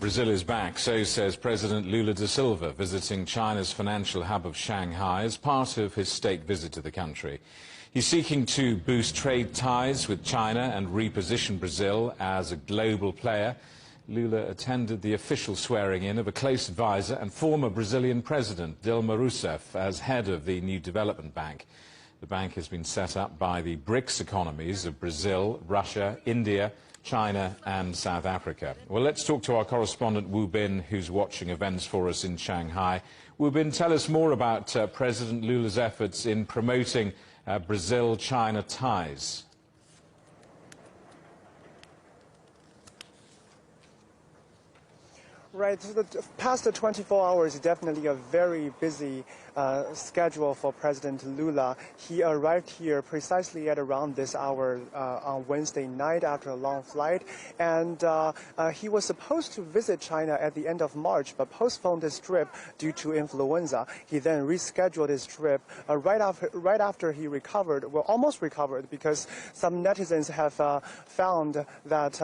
Brazil is back, so says President Lula da Silva, visiting China's financial hub of Shanghai as part of his state visit to the country. He's seeking to boost trade ties with China and reposition Brazil as a global player. Lula attended the official swearing-in of a close advisor and former Brazilian President Dilma Rousseff as head of the new development bank. The bank has been set up by the BRICS economies of Brazil, Russia, India, China and South Africa. Well, let's talk to our correspondent Wu Bin, who's watching events for us in Shanghai. Wu Bin, tell us more about President Lula's efforts in promoting Brazil-China ties. Right, so the past 24 hours is definitely a very busy schedule for President Lula. He arrived here precisely at around this hour on Wednesday night after a long flight, and he was supposed to visit China at the end of March, but postponed his trip due to influenza. He then rescheduled his trip right after he recovered, well, almost recovered, because some netizens have found that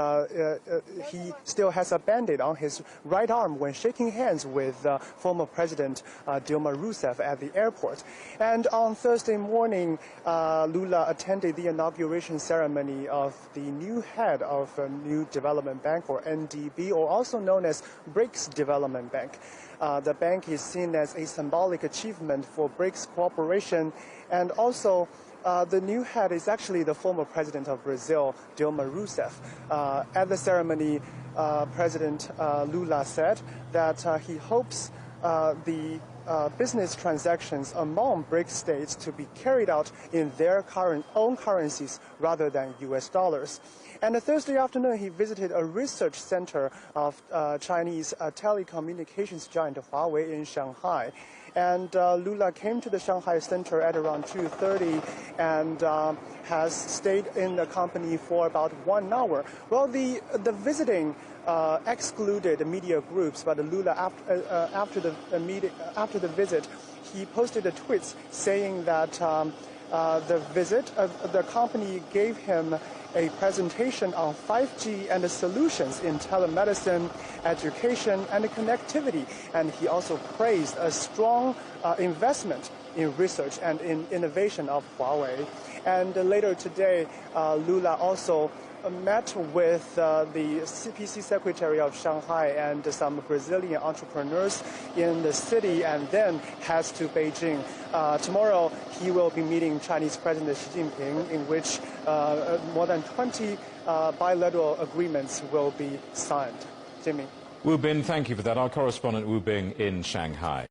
he still has a band-aid on his right arm when shaking hands with former President Dilma Rousseff at the airport. And on Thursday morning, Lula attended the inauguration ceremony of the new head of a new development bank, or NDB, or also known as BRICS Development Bank. The bank is seen as a symbolic achievement for BRICS cooperation, and also the new head is actually the former president of Brazil, Dilma Rousseff. At the ceremony, President Lula said that he hopes the business transactions among BRICS states to be carried out in their own currencies rather than U.S. dollars. And Thursday afternoon, he visited a research center of Chinese telecommunications giant Huawei in Shanghai. And Lula came to the Shanghai Center at around 2:30 and has stayed in the company for about 1 hour. Well, the visiting excluded media groups, but Lula, after the visit, he posted a tweet saying that the company gave him a presentation on 5G and the solutions in telemedicine, education, and connectivity. And he also praised a strong investment in research and in innovation of Huawei. And later today, Lula also met with the CPC Secretary of Shanghai and some Brazilian entrepreneurs in the city, and then heads to Beijing. Tomorrow, he will be meeting Chinese President Xi Jinping, in which more than 20 bilateral agreements will be signed. Jimmy. Wu Bin, thank you for that. Our correspondent Wu Bin in Shanghai.